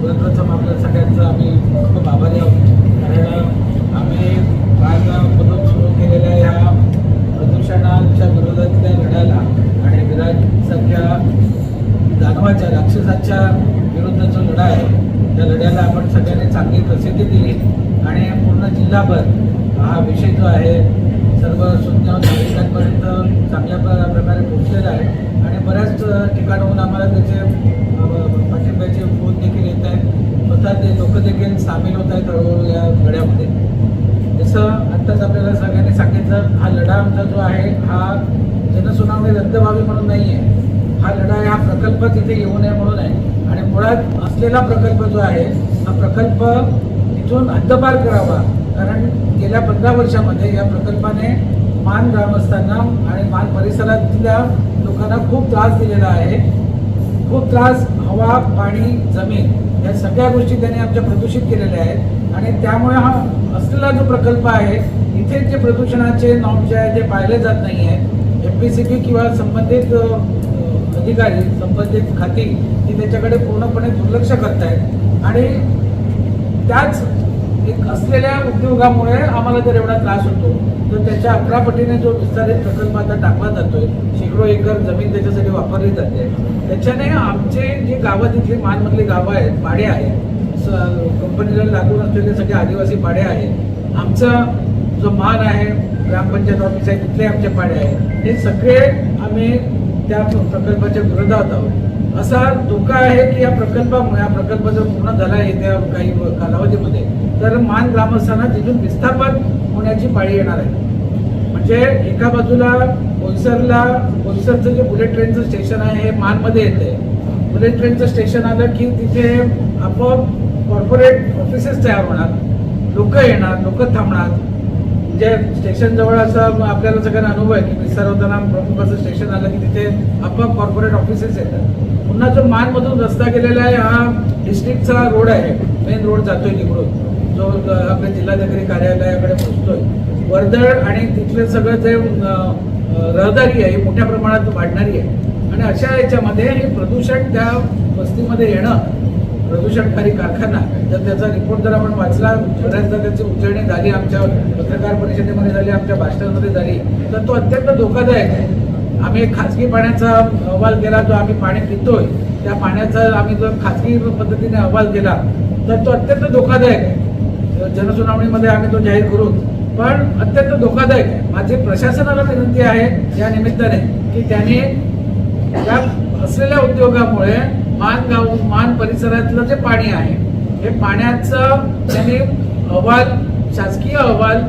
प्रथम आपल्या सगळ्यांचा आम्ही खूप आभारी आहोत. कारण आम्ही बाळगावमधून सुरू केलेल्या ह्या प्रदूषणाच्या विरोधातल्या लढ्याला आणि विराटसारख्या दानवाच्या राक्षसाच्या विरुद्ध जो लढा आहे त्या लढ्याला आपण सगळ्यांनी चांगली प्रसिद्धी दिली आणि पूर्ण जिल्हाभर हा विषय जो आहे सर्व सुज्ञ नागरिकांपर्यंत चांगल्या प्रकारे पोहोचलेला आहे आणि बऱ्याच ठिकाणाहून आम्हाला त्याचे पाठिंब्याचे फोन देखील येत आहेत. स्वतः ते लोक देखील सामील होत आहेत हळूहळू या लढ्यामध्ये. जसं आत्ताच आपल्याला सगळ्यांनी सांगितलं, हा लढा आमचा जो आहे हा जनसुनावणी रद्द व्हावी म्हणून नाही आहे. हा लढा आहे, हा प्रकल्प तिथे येऊ नये म्हणून आहे. आणि मुळात असलेला प्रकल्प जो आहे हा प्रकल्प इथून हद्दपार करावा. कारण गेल्या 15 वर्षामध्ये या प्रकल्पाने मान ग्रामस्थांना आणि मान परिसरातल्या लोकांना खूप त्रास दिलेला आहे. खूप त्रास, हवा, पाणी, जमीन या सगळ्या गोष्टी त्यांनी आमच्या प्रदूषित केलेल्या आहेत. आणि त्यामुळे हा असलेला जो प्रकल्प आहे इथे जे प्रदूषणाचे नॉर्म्स जे आहेत ते पाळले जात नाही आहेत. FPCB किंवा संबंधित अधिकारी, संबंधित खाती ती त्याच्याकडे पूर्णपणे दुर्लक्ष करत आहेत. आणि त्याच एक असलेल्या उद्योगामुळे आम्हाला जर एवढा त्रास होतो तर त्याच्या 11 पटीने जो विस्तारित प्रकल्प आता टाकला जातोय, शेकडो एकर जमीन त्याच्यासाठी वापरली जाते. त्याच्याने आमचे जे गावं तिथली मानमधली गावं आहेत, पाडे आहेत, कंपनीला लागून असलेले सगळे आदिवासी पाडे आहेत, आमचा जो मान आहे ग्रामपंचायत ऑफिस आहे तिथले आमचे पाडे आहेत, हे सगळे आम्ही त्या प्रकल्पाच्या विरोधात आहोत. असा धोका आहे की या प्रकल्प जर पूर्ण झाला येत्या काही कालावधीमध्ये तर मान ग्रामस्थांना तिथून विस्थापन होण्याची पाळी येणार आहे. म्हणजे एका बाजूला बोईसरचं जे बुलेट ट्रेनचं स्टेशन आहे हे मानमध्ये येते. बुलेट ट्रेनचं स्टेशन आलं की तिथे आपोआप कॉर्पोरेट ऑफिसेस तयार होणार, लोक येणार, लोक थांबणार. म्हणजे स्टेशन जवळ असं आपल्याला सगळ्यांना अनुभव आहे की विस्तारवताना प्रमुख असं स्टेशन आलं की तिथे आपोआप कॉर्पोरेट ऑफिसेस येतात. पुन्हा जो मानमधून रस्ता गेलेला आहे हा डिस्ट्रिक्टचा रोड आहे, मेन रोड जातोय तिकडून जो आपल्या जिल्हाधिकारी कार्यालयाकडे पोहोचतोय. वर्दळ आणि तिथले सगळं जे रहदारी आहे मोठ्या प्रमाणात वाढणारी आहे. आणि अशा याच्यामध्ये हे प्रदूषण त्या वस्तीमध्ये येणं, प्रदूषणकारी कारखाना, तर त्याचा रिपोर्ट जर आपण वाचला, बऱ्याचदा त्याची उजळणी झाली, आमच्या पत्रकार परिषदेमध्ये झाली, आमच्या भाषणामध्ये झाली, तर तो अत्यंत धोकादायक आहे. आम्ही खाजगी पाण्याचा अहवाल केला, जो आम्ही पाणी पितोय त्या पाण्याचा आम्ही जर खाजगी पद्धतीने अहवाल केला तर तो अत्यंत धोकादायक आहे. जनसुनावणीमध्ये आम्ही तो जाहीर करू, पण अत्यंत धोकादायक आहे. माझी प्रशासनाला विनंती आहे या निमित्ताने की त्यांनी या असलेल्या उद्योगामुळे मान परिसरातलं जे पाणी आहे हे पाण्याचं त्यांनी अहवाल, शासकीय अहवाल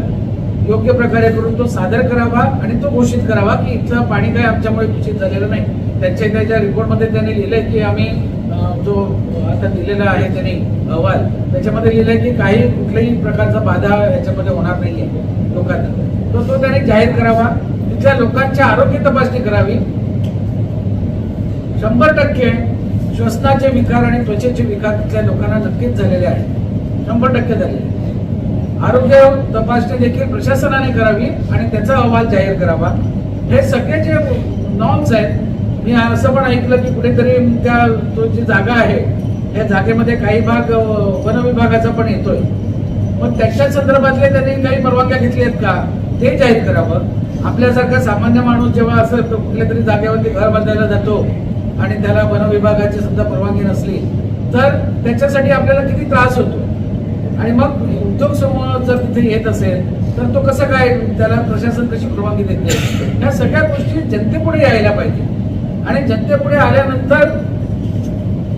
योग्य प्रकारे करून तो सादर करावा आणि तो घोषित करावा की इथलं पाणी काय आमच्यामुळे दूषित झालेलं नाही. त्याच्या रिपोर्टमध्ये त्यांनी लिहिलंय की आम्ही जो आता दिलेला आहे त्यांनी अहवाल त्याच्यामध्ये लिहिलंय की काही कुठल्याही प्रकारचा बाधा याच्यामध्ये होणार नाहीये लोकांना. तो त्यांनी जाहीर करावा. तिथल्या लोकांची आरोग्य तपासणी करावी. 100% श्वसनाचे विकार आणि त्वचेचे विकार तिथल्या लोकांना नक्कीच झालेले आहेत, 100% झालेले. आरोग्य तपासणी देखील प्रशासनाने करावी आणि त्याचा अहवाल जाहीर करावा. हे सगळे जे नॉर्म्स आहेत, मी असं पण ऐकलं की कुठेतरी तो जी जागा आहे या जागेमध्ये काही भाग वन विभागाचा पण येतोय, पण त्याच्या संदर्भातले त्यांनी काही परवानग्या घेतली आहेत का ते जाहीर करावं. आपल्यासारखा सामान्य माणूस जेव्हा असं कुठल्या तरी जागेवरती घर बांधायला जातो आणि त्याला वन विभागाची सुद्धा परवानगी नसली तर त्याच्यासाठी आपल्याला किती त्रास होतो. आणि मग उद्योग समूह जर तिथे येत असेल तर तो कसं काय, त्याला प्रशासन कशी परवानगी देते. ह्या सगळ्या गोष्टी जनतेपुढे यायला पाहिजे. आणि जनतेपुढे आल्यानंतर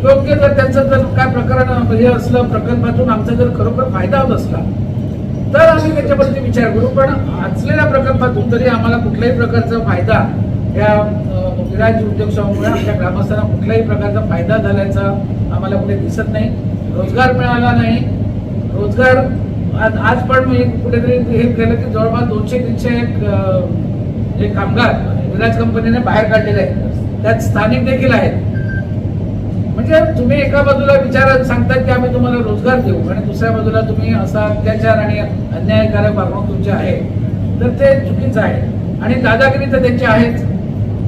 योग्य जर त्यांचं जर काय प्रकरण हे असलं, प्रकल्पातून आमचा जर खरोखर फायदा होत असला तर आम्ही त्याच्याबद्दल विचार करू. पण असलेल्या प्रकल्पातून तरी आम्हाला कुठल्याही प्रकारचा फायदा या विराज उद्योग समूहामुळे आमच्या ग्रामस्थांना कुठल्याही प्रकारचा फायदा झाल्याचा आम्हाला कुठे दिसत नाही. रोजगार मिळाला नाही. रोजगार आज पण मी कुठेतरी हे केलं की जवळपास 200-300 कामगार विराज कंपनीने बाहेर काढलेले आहेत, त्यात स्थानिक देखील आहेत. म्हणजे तुम्ही एका बाजूला विचार सांगतात की आम्ही तुम्हाला रोजगार देऊ आणि दुसऱ्या बाजूला तुम्ही असा अत्याचार आणि अन्यायकारक वागणूक तुमची आहे, तर ते चुकीचं आहे. आणि दादागिरी तर त्यांची आहेच.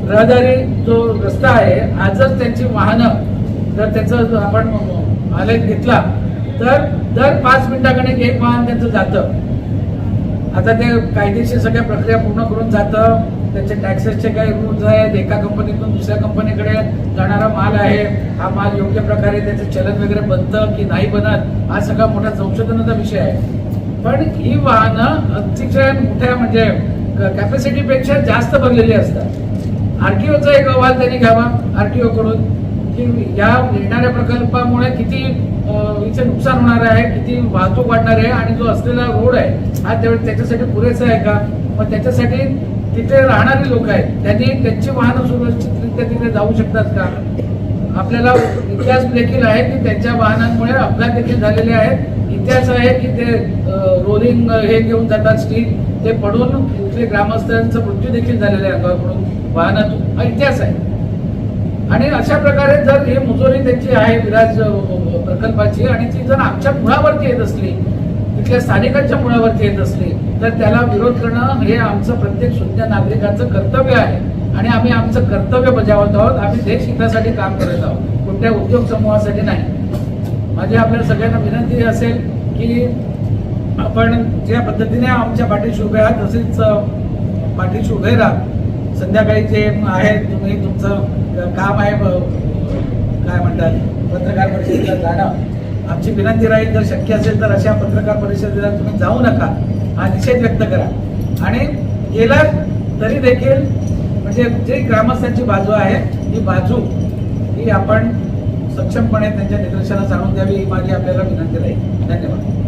रहदारी जो रस्ता आहे आजच त्यांची वाहनं जर त्याचं आपण आलेख घेतला तर दर 5 मिनिटाकडे एक वाहन त्यांचं जातं. आता ते कायदेशीर सगळ्या प्रक्रिया पूर्ण करून जातं. त्याचे टॅक्सेसचे काही रूल्स आहेत. एका कंपनीतून दुसऱ्या कंपनीकडे जाणारा माल आहे, हा माल योग्य प्रकारे त्याचं चलन वगैरे बनतं की नाही बनत, हा सगळा मोठा संशोधनाचा विषय आहे. पण ही वाहनं अतिशय मोठ्या म्हणजे कॅपॅसिटीपेक्षा जास्त भरलेली असतात. आरटीओचा एक अहवाल त्यांनी घ्यावा आरटीओ कडून की या येणाऱ्या प्रकल्पामुळे किती इथे नुकसान होणार आहे, किती वाहतूक वाढणार आहे आणि जो असलेला रोड आहे हा त्याच्यासाठी पुरेसा आहे का. मग त्याच्यासाठी तिथे राहणारी लोक आहेत त्यांनी त्यांची वाहनं सुरक्षितरित्या तिथे जाऊ शकतात का. आपल्याला इतिहास देखील आहे की त्यांच्या वाहनांमुळे अपघात देखील झालेले आहेत. इतिहास आहे की ते रोलिंग हे घेऊन जातात स्टील, ते पडून इथले ग्रामस्थांचा मृत्यू देखील झालेला आहे अंगावरून वाहनातून, हा इतिहास आहे. आणि अशा प्रकारे जर ही मुजोरी त्यांची आहे विराज प्रकल्पाची आणि ती जर आमच्या मुळावरती येत असली, तिथल्या स्थानिकांच्या मुळावरती येत असली, तर त्याला विरोध करणं हे आमचं प्रत्येक शुद्ध नागरिकाचं कर्तव्य आहे आणि आम्ही आमचं कर्तव्य बजावत आहोत. आम्ही देश हितासाठी काम करत आहोत, कोणत्या उद्योग समूहासाठी नाही. माझी आपल्या सगळ्यांना विनंती असेल की आपण ज्या पद्धतीने आमच्या पाठीशी उभे आहात तसेच पाठीशी उभे राहा. संध्याकाळी जे आहे तुम्ही तुमचं काम आहे काय म्हणतात पत्रकार परिषदेला जाणं, आमची विनंती राहील जर शक्य असेल तर अशा पत्रकार परिषदेला तुम्ही जाऊ नका, हा निषेध व्यक्त करा. आणि गेलात तरी देखील म्हणजे जे ग्रामस्थांची बाजू आहे ही बाजू ही आपण सक्षमपणे त्यांच्या निदर्शनास आणून द्यावी ही माझी आपल्याला विनंती राहील. धन्यवाद.